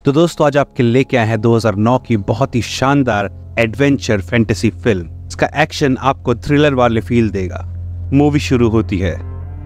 तो दोस्तों आज आपके लेके आए हैं 2009 की बहुत ही शानदार एडवेंचर फैंटेसी फिल्म। इसका एक्शन आपको थ्रिलर वाले फील देगा। मूवी शुरू होती है,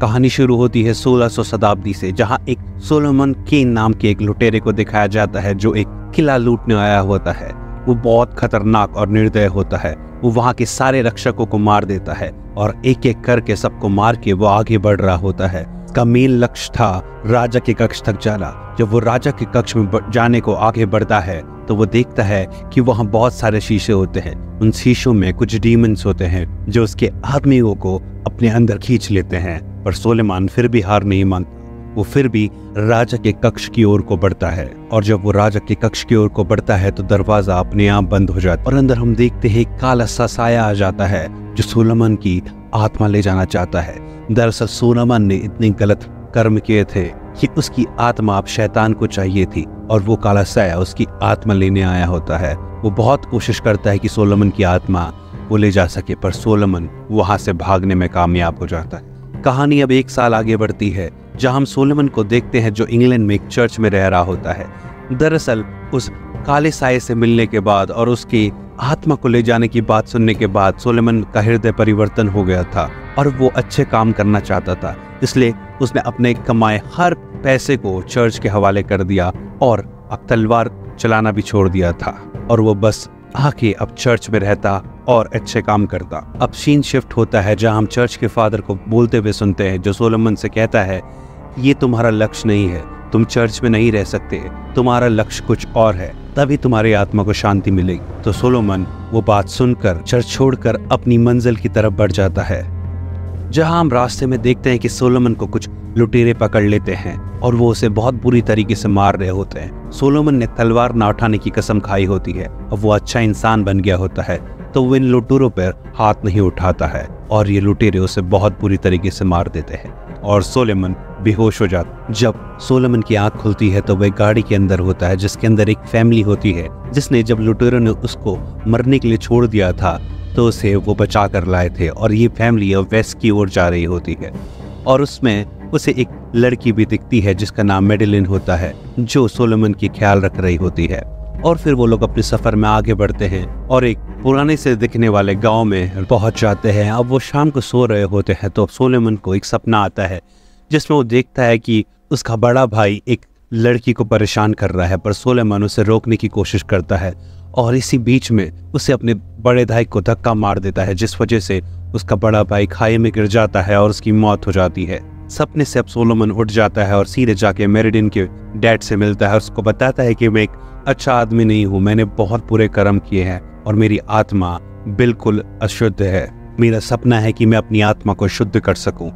कहानी शुरू होती है 1600 शताब्दी से, जहां एक सोलोमन केन नाम के एक लुटेरे को दिखाया जाता है जो एक किला लूटने आया होता है। वो बहुत खतरनाक और निर्दय होता है। वो वहां के सारे रक्षकों को मार देता है और एक एक करके सबको मार के वो आगे बढ़ रहा होता है। उसका मेन लक्ष्य था राजा के कक्ष तक जाना। जब वो राजा के कक्ष में जाने को आगे बढ़ता है तो वो देखता है कि वहाँ बहुत सारे शीशे होते हैं। उन शीशों में कुछ डीमंस होते हैं जो उसके आदमियों को अपने अंदर खींच लेते हैं। पर सोलेमान फिर भी हार नहीं मानता। वो फिर भी राजा के कक्ष की ओर को बढ़ता है और जब वो राजा के कक्ष की ओर को बढ़ता है तो दरवाजा अपने आप बंद हो जाता है और अंदर हम देखते हैं काला सा साया आ जाता है जो सोलोमन की आत्मा ले जाना चाहता है। दरअसल सोलोमन ने इतने गलत कर्म किए थे कि उसकी आत्मा अब शैतान को चाहिए थी और वो काला साया उसकी आत्मा लेने आया होता है। वो बहुत कोशिश करता है कि सोलोमन की आत्मा वो ले जा सके, पर सोलोमन वहां से भागने में कामयाब हो जाता है। कहानी अब 1 साल आगे बढ़ती है जहां हम सोलोमन को देखते हैं जो इंग्लैंड में एक चर्च में रह रहा होता है। दरअसल उस काले साये से मिलने के बाद और उसकी आत्मा को ले जाने की बात सुनने के बाद सोलोमन का हृदय परिवर्तन हो गया था और वो अच्छे काम करना चाहता था। इसलिए उसने अपने कमाए हर पैसे को चर्च के हवाले कर दिया और अब तलवार चलाना भी छोड़ दिया था और वो बस आके अब चर्च में रहता और अच्छे काम करता। अब सीन शिफ्ट होता है जहां हम चर्च के फादर को बोलते हुए सुनते हैं जो सोलोमन से कहता है ये तुम्हारा लक्ष्य नहीं है, तुम चर्च में नहीं रह सकते, तुम्हारा लक्ष्य कुछ और है, तभी तुम्हारी आत्मा को शांति मिलेगी। तो सोलोमन वो बात सुनकर चर्च छोड़कर अपनी मंजिल की तरफ बढ़ जाता है। जहां हम रास्ते में देखते हैं कि सोलोमन को कुछ लुटेरे पकड़ लेते हैं और वो उसे बहुत बुरी तरीके से मार रहे होते हैं। सोलोमन ने तलवार ना उठाने की कसम खाई होती है और वो अच्छा इंसान बन गया होता है, तो वो इन लुटेरों पर हाथ नहीं उठाता है और ये लुटेरे उसे बहुत बुरी तरीके से मार देते हैं और सोलोमन बेहोश हो जाता। जब सोलोमन की आंख खुलती है तो वह गाड़ी के अंदर होता है जिसके अंदर एक फैमिली होती है जिसने जब लुटेरों ने उसको मरने के लिए छोड़ दिया था तो उसे वो बचा कर लाए थे और ये फैमिली अब वेस्ट की ओर जा रही होती है और उसमें उसे एक लड़की भी दिखती है जिसका नाम मेडेलिन होता है जो सोलोमन की ख्याल रख रही होती है। और फिर वो लोग अपने सफर में आगे बढ़ते हैं और एक पुराने से दिखने वाले गांव में पहुंच जाते हैं। अब वो शाम को सो रहे होते हैं तो सोलोमन को एक सपना आता है जिसमें वो देखता है कि उसका बड़ा भाई एक लड़की को परेशान कर रहा है, पर सोलोमन उसे रोकने की कोशिश करता है और इसी बीच में उसे अपने बड़े भाई को धक्का मार देता है जिस वजह से उसका बड़ा भाई खाई में गिर जाता है और उसकी मौत हो जाती है। सपने से अब सोलोमन उठ जाता है और सीधे जाके मेरेडिन के डैड से मिलता है और उसको बताता है कि मैं एक अच्छा आदमी नहीं हूँ, मैंने बहुत बुरे कर्म किए हैं और मेरी आत्मा बिल्कुल अशुद्ध है। मेरा सपना है कि मैं अपनी आत्मा को शुद्ध कर सकूं।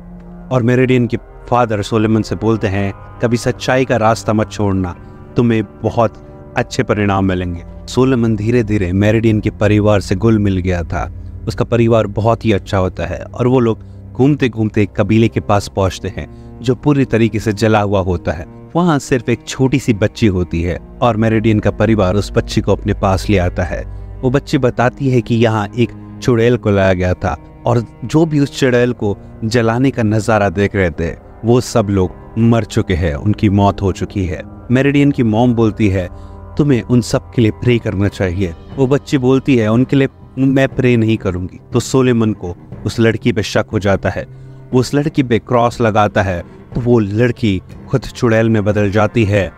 और मेरेडिन के फादर सोलोमन से बोलते हैं कभी सच्चाई का रास्ता मत छोड़ना, तुम्हें बहुत अच्छे परिणाम मिलेंगे। सोलोमन धीरे धीरे मेरेडिन के परिवार से घुल मिल गया था। उसका परिवार बहुत ही अच्छा होता है और वो लोग घूमते घूमते एक कबीले के पास पहुंचते हैं जो पूरी तरीके से जला हुआ होता है। वहां सिर्फ एक छोटी सी बच्ची होती है और मेरेडिन का परिवार उस बच्ची को अपने पास ले आता है। वो बच्ची बताती है कि यहाँ एक चुड़ैल को लाया गया था और जो भी उस चुड़ैल को जलाने का नजारा देख रहे थे वो सब लोग मर चुके हैं, उनकी मौत हो चुकी है। मेरेडिन की मॉम बोलती है तुम्हें उन सब के लिए प्रे करना चाहिए। वो बच्ची बोलती है उनके लिए मैं प्रे नहीं करूंगी। तो सोलोमन को उस लड़की पे शक हो जाता है। वो उस लड़की पे क्रॉस लगाता है तो वो लड़की खुद चुड़ैल में बदल जाती है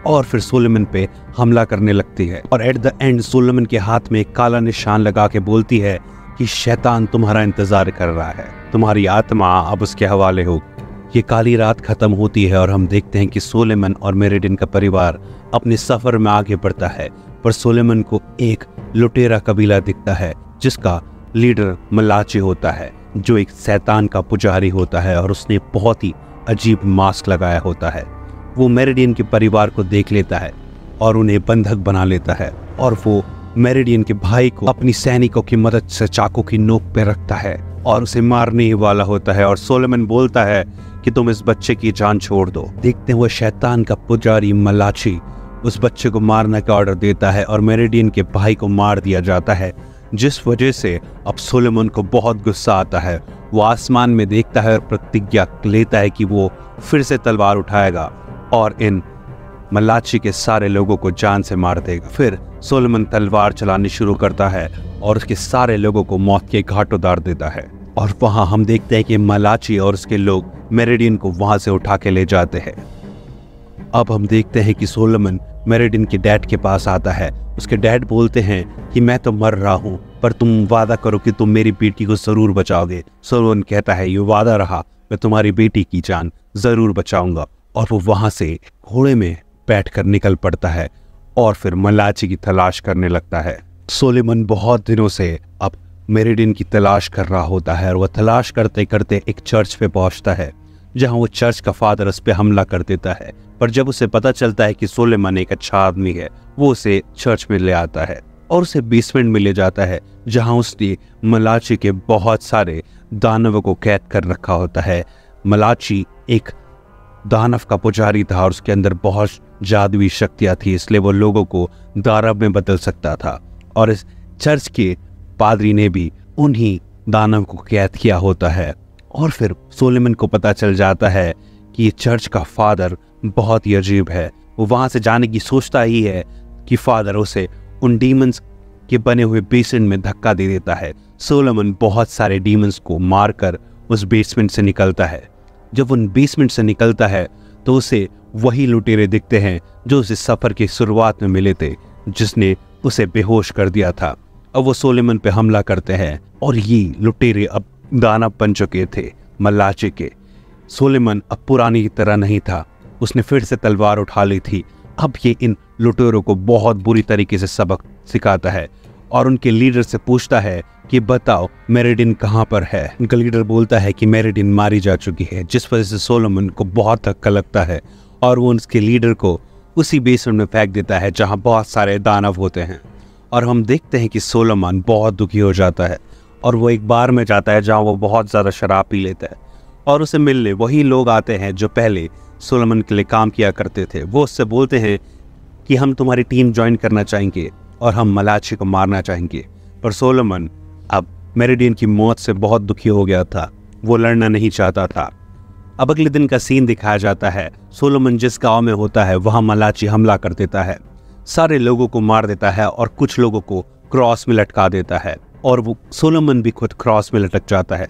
और फिर सोलोमन पे हमला करने लगती है और एट द एंड सोलोमन के हाथ में एक काला निशान लगा के बोलती है कि शैतान तुम्हारा इंतजार कर रहा है, तुम्हारी आत्मा अब उसके हवाले हो। ये काली रात खत्म होती है और हम देखते हैं कि सोलोमन और मेरेडिन का परिवार अपने सफर में आगे बढ़ता है, पर सोलोमन को एक लुटेरा कबीला दिखता है जिसका लीडर मलाची होता है जो एक शैतान का पुजारी होता है और उसने बहुत ही अजीब मास्क लगाया होता है। वो मेरेडिन के परिवार को देख लेता है और उन्हें बंधक बना लेता है और वो मेरेडिन के भाई को अपनी सैनिकों की मदद से चाकू की नोक पे रखता है और उसे मारने ही वाला होता है और सोलोमन बोलता है कि तुम इस बच्चे की जान छोड़ दो। देखते हुए शैतान का पुजारी मलाची उस बच्चे को मारने का ऑर्डर देता है और मेरेडिन के भाई को मार दिया जाता है, जिस वजह से अब सोलोमन को बहुत गुस्सा आता है। वो आसमान में देखता है और प्रतिज्ञा लेता है कि वो फिर से तलवार उठाएगा और इन मलाची के सारे लोगों को जान से मार देगा। फिर सोलोमन तलवार चलानी शुरू करता है और उसके सारे लोगों को मौत के घाट उतार देता है। और वहां हम देखते हैं कि मलाची और उसके लोग मेरिडियन को वहां से उठा के ले जाते हैं। अब हम देखते हैं कि सोलोमन मेरिडियन के डैड के पास आता है। उसके डैड बोलते हैं कि मैं तो मर रहा हूं, पर तुम वादा करो कि तुम मेरी बेटी को जरूर बचाओगे। सोलोमन कहता है ये वादा रहा, मैं तुम्हारी बेटी की जान जरूर बचाऊंगा। और वो वहां से घोड़े में बैठकर निकल पड़ता है और फिर मलाची की तलाश करने लगता है। सोलोमन बहुत दिनों से अब मेरिडियन की तलाश कर रहा होता है और वह तलाश करते करते एक चर्च पे पहुंचता है, जहां वो चर्च का फादर उस पे हमला कर देता है। पर जब उसे पता चलता है कि सोलोमन एक अच्छा आदमी है, वो उसे चर्च में ले आता है और उसे बेसमेंट में ले जाता है, जहां उसने मलाची के बहुत सारे दानवों को कैद कर रखा होता है। मलाची एक दानव का पुजारी था और उसके अंदर बहुत जादुई शक्तियां थी, इसलिए वो लोगों को दानव में बदल सकता था। और इस चर्च के पादरी ने भी उन्हीं दानव को कैद किया होता है। और फिर सोलोमन को पता चल जाता है कि ये चर्च का फादर बहुत ही अजीब है। वो वहां से जाने की सोचता ही है कि फादर उसे उन डीमंस के बने हुए बेसमेंट में धक्का दे देता है। सोलोमन बहुत सारे डीमंस को मारकर उस बेसमेंट से निकलता है। जब उन बेसमेंट से निकलता है तो उसे वही लुटेरे दिखते हैं जो उसे सफर की शुरुआत में मिले थे, जिसने उसे बेहोश कर दिया था। अब वो सोलोमन पे हमला करते हैं और ये लुटेरे अब दानव बन चुके थे मलाची के। सोलोमन अब पुरानी की तरह नहीं था, उसने फिर से तलवार उठा ली थी। अब ये इन लुटेरों को बहुत बुरी तरीके से सबक सिखाता है और उनके लीडर से पूछता है कि बताओ मेरिडियन कहाँ पर है। उनका लीडर बोलता है कि मेरिडियन मारी जा चुकी है, जिस वजह से सोलोमन को बहुत धक्का लगता है और वो उसके लीडर को उसी बेसमेंट में फेंक देता है जहाँ बहुत सारे दानव होते हैं। और हम देखते हैं कि सोलोमन बहुत दुखी हो जाता है और वो एक बार में जाता है जहाँ वो बहुत ज़्यादा शराब पी लेता है और उसे मिलने वही लोग आते हैं जो पहले सोलोमन के लिए काम किया करते थे। वो उससे बोलते हैं कि हम तुम्हारी टीम ज्वाइन करना चाहेंगे और हम मलाची को मारना चाहेंगे। पर सोलोमन अब मेरिडियन की मौत से बहुत दुखी हो गया था, वो लड़ना नहीं चाहता था। अब अगले दिन का सीन दिखाया जाता है। सोलोमन जिस गांव में होता है वहां मलाची हमला कर देता है, सारे लोगों को मार देता है और कुछ लोगों को क्रॉस में लटका देता है और वो सोलोमन भी खुद क्रॉस में लटक जाता है।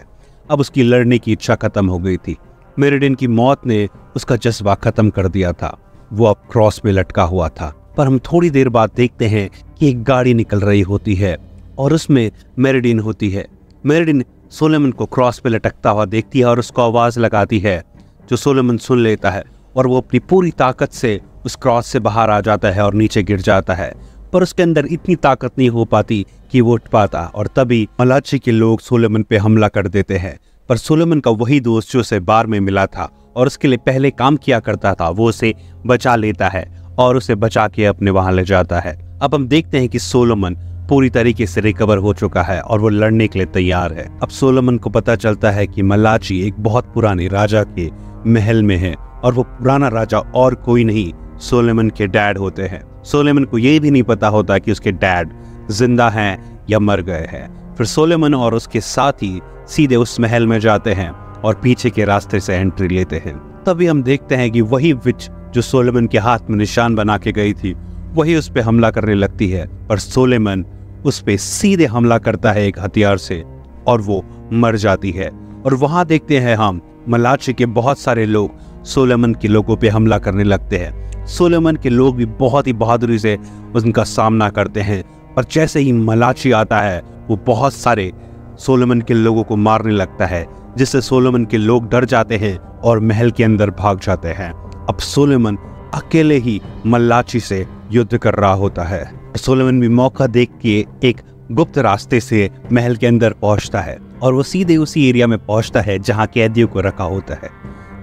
अब उसकी लड़ने की इच्छा खत्म हो गई थी। मेरिडियन की मौत ने उसका जज्बा खत्म कर दिया था, वो अब क्रॉस में लटका हुआ था। पर हम थोड़ी देर बाद देखते हैं कि एक गाड़ी निकल रही होती है और उसमें मेरिडियन होती है। मेरिडियन सोलोमन को क्रॉस पे लटकता हुआ देखती है और उसको आवाज लगाती है, जो सोलोमन सुन लेता है और वो अपनी पूरी ताकत से उस क्रॉस से बाहर आ जाता है और नीचे गिर जाता है। पर उसके अंदर इतनी ताकत नहीं हो पाती कि वो उठ पाता और तभी मलाची के लोग सोलोमन पे हमला कर देते हैं। पर सोलोमन का वही दोस्त जो उसे बार में मिला था और उसके लिए पहले काम किया करता था, वो उसे बचा लेता है और उसे बचा के अपने वहां ले जाता है। अब हम देखते हैं कि सोलोमन पूरी तरीके से रिकवर हो चुका है और वो लड़ने के लिए तैयार है। अब सोलोमन को पता चलता है कि मलाची एक बहुत पुराने राजा के महल में है और वो पुराना राजा और कोई नहीं, सोलोमन के डैड होते हैं। सोलोमन को ये भी नहीं पता होता कि उसके डैड जिंदा हैं या मर गए हैं। फिर सोलोमन और उसके साथी सीधे उस महल में जाते हैं और पीछे के रास्ते से एंट्री लेते हैं। तभी हम देखते हैं कि वही विच जो सोलोमन के हाथ में निशान बना के गई थी, वही उस पे हमला करने लगती है। पर सोलोमन उस पे सीधे हमला करता है एक हथियार से और वो मर जाती है। और वहां देखते हैं हम मलाची के बहुत सारे लोग सोलोमन के लोगों पे हमला करने लगते हैं। सोलोमन के लोग भी बहुत ही बहादुरी से उनका सामना करते हैं, पर जैसे ही मलाची आता है वो बहुत सारे सोलोमन के लोगों को मारने लगता है, जिससे सोलोमन के लोग डर जाते हैं और महल के अंदर भाग जाते हैं। अब सोलोमन अकेले ही मलाची से युद्ध कर रहा होता है। सोलोमन भी मौका देख के एक गुप्त रास्ते से महल के अंदर पहुंचता है और वो सीधे उसी एरिया में पहुंचता है जहां कैदियों को रखा होता है,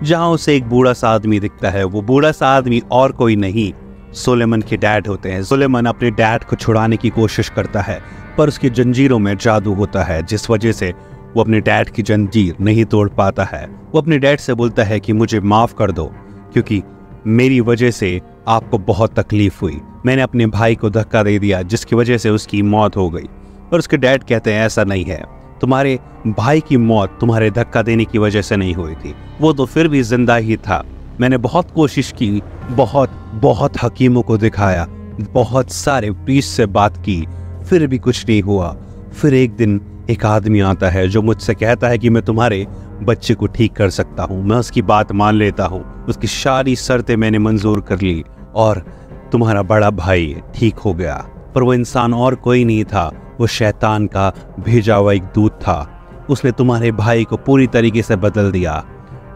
जहां उसे एक बूढ़ा सा आदमी दिखता है। वो बूढ़ा सा आदमी और कोई नहीं, सोलोमन के डैड होते हैं। सोलोमन अपने डैड को छुड़ाने की कोशिश करता है, पर उसकी जंजीरों में जादू होता है, जिस वजह से वो अपने डैड की जंजीर नहीं तोड़ पाता है। वो अपने डैड से बोलता है कि मुझे माफ कर दो, क्योंकि मेरी वजह से आपको बहुत तकलीफ हुई। मैंने अपने भाई को धक्का दे दिया, जिसकी वजह से उसकी मौत हो गई। और उसके डैड कहते हैं ऐसा नहीं है, तुम्हारे भाई की मौत तुम्हारे धक्का देने की वजह से नहीं हुई थी, वो तो फिर भी जिंदा ही था। मैंने बहुत कोशिश की, बहुत हकीमों को दिखाया, बहुत सारे प्रीस्ट से बात की, फिर भी कुछ नहीं हुआ। फिर एक दिन एक आदमी आता है जो मुझसे कहता है कि मैं तुम्हारे बच्चे को ठीक कर सकता हूँ। मैं उसकी बात मान लेता हूँ, उसकी सारी शर्तें मैंने मंजूर कर ली और तुम्हारा बड़ा भाई ठीक हो गया। पर वो इंसान और कोई नहीं था, वो शैतान का भेजा हुआ एक दूत था। उसने तुम्हारे भाई को पूरी तरीके से बदल दिया।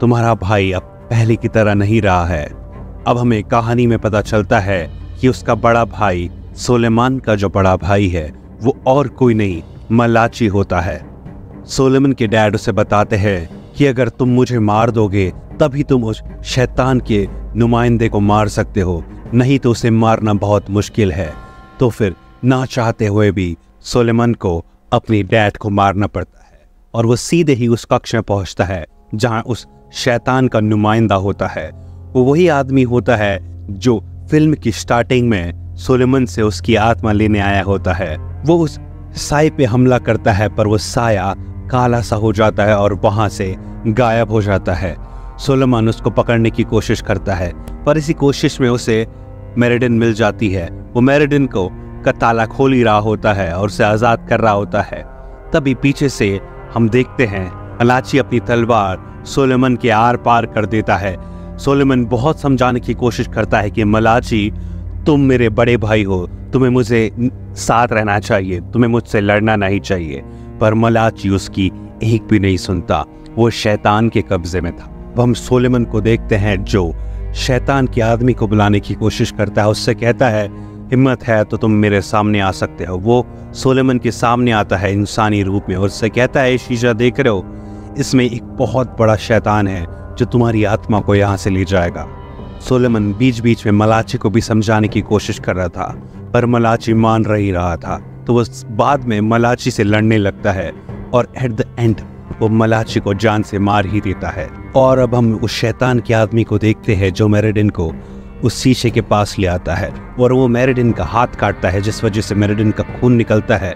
तुम्हारा भाई अब पहले की तरह नहीं रहा है। अब हमें कहानी में पता चलता है कि उसका बड़ा भाई सुलेमान का जो बड़ा भाई है वो और कोई नहीं मलाची होता है। सोलेमन के डैड उसे बताते हैं कि अगर तुम मुझे मार दोगे तभी तुम उस शैतान के नुमाइंदे को मार सकते हो, नहीं तो उसे मारना बहुत मुश्किल है। तो फिर ना चाहते हुए भी सोलेमन को अपनी डैड को मारना पड़ता है और वो सीधे ही उस कक्ष में पहुंचता है जहां उस शैतान का नुमाइंदा होता है। वो वही आदमी होता है जो फिल्म की स्टार्टिंग में सोलेमन से उसकी आत्मा लेने आया होता है। वो उस साए पे हमला करता है पर वो साया काला सा हो जाता है और वहां से गायब हो जाता है। सोलेमन उसको पकड़ने की कोशिश करता है पर इसी कोशिश में उसे मेरेडिन मिल जाती है। वो मेरेडिन को का ताला खोल ही रहा होता है और उसे आजाद कर रहा होता है। तभी पीछे से हम देखते हैं मलाची अपनी तलवार सोलेमन के आर पार कर देता है। सोलेमन बहुत समझाने की कोशिश करता है कि मलाची तुम मेरे बड़े भाई हो, तुम्हें मुझे साथ रहना चाहिए, तुम्हें मुझसे लड़ना नहीं चाहिए। पर मलाची उसकी एक भी नहीं सुनता, वो शैतान के कब्जे में था। हम सोलेमन को देखते हैं जो शैतान के आदमी को बुलाने की कोशिश करता है। उससे कहता है हिम्मत है तो तुम मेरे सामने आ सकते हो। वो सोलेमन के सामने आता है इंसानी रूप में और उससे कहता है शीशा देख रहे हो, इसमें एक बहुत बड़ा शैतान है जो तुम्हारी आत्मा को यहाँ से ले जाएगा। सोलेमन बीच बीच में मलाची को भी समझाने की कोशिश कर रहा था पर मलाची मान रही रहा था। तो वो बाद में मलाची से लड़ने लगता है और एट द एंड वो मलाची को जान से मार ही देता है। और अब हम उस शैतान के आदमी को देखते हैं जो मेरेडिन को उस शीशे के पास ले आता है और वो मेरेडिन का हाथ काटता है, जिस वजह से मेरेडिन का खून निकलता है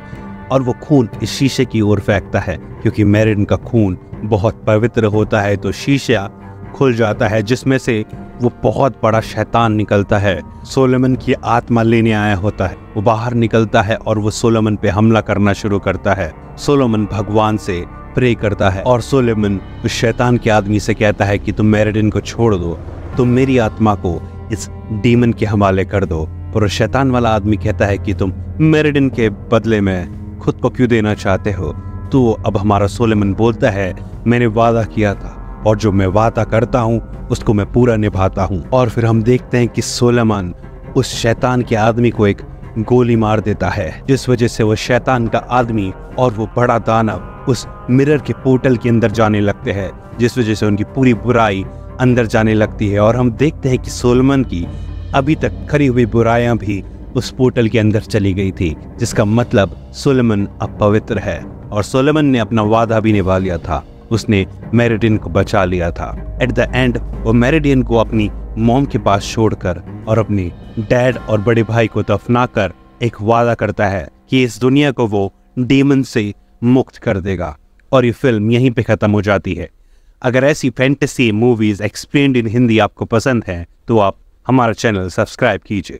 और वो खून इस शीशे की ओर फेंकता है। क्योंकि मेरेडिन का खून बहुत पवित्र होता है तो शीशा खुल जाता है जिसमें से वो बहुत बड़ा शैतान निकलता है। सोलेमन की आत्मा लेने आया होता है, वो बाहर निकलता है और वो सोलेमन पे हमला करना शुरू करता है। सोलेमन भगवान से प्रे करता है और सोलेमन उस शैतान के आदमी से कहता है कि तुम मेरेडिन को छोड़ दो, तुम मेरी आत्मा को इस डीमन के हवाले कर दो। पर शैतान वाला आदमी कहता है कि तुम मेरेडिन के बदले में खुद को क्यों देना चाहते हो। तो अब हमारा सोलेमन बोलता है मैंने वादा किया था और जो मैं वादा करता हूँ उसको मैं पूरा निभाता हूँ। और फिर हम देखते हैं कि सोलेमन उस शैतान के आदमी को एक गोली मार देता है, जिस वजह से वो शैतान का आदमी और वो बड़ा दानव उस मिरर के पोर्टल के अंदर जाने लगते हैं, जिस वजह से उनकी पूरी बुराई अंदर जाने लगती है। और हम देखते हैं कि सोलेमन की अभी तक खरी हुई बुराइयां भी उस पोर्टल के अंदर चली गई थी, जिसका मतलब सोलेमन अब पवित्र है। और सोलेमन ने अपना वादा भी निभा लिया था, उसने मेरेडिन को बचा लिया था। एट द एंड वो मेरेडिन को अपनी मॉम के पास छोड़कर और अपने डैड और बड़े भाई को दफनाकर एक वादा करता है कि इस दुनिया को वो डीमन से मुक्त कर देगा। और ये फिल्म यहीं पे खत्म हो जाती है। अगर ऐसी फैंटेसी मूवीज एक्सप्लेन्ड इन हिंदी आपको पसंद है तो आप हमारा चैनल सब्सक्राइब कीजिए।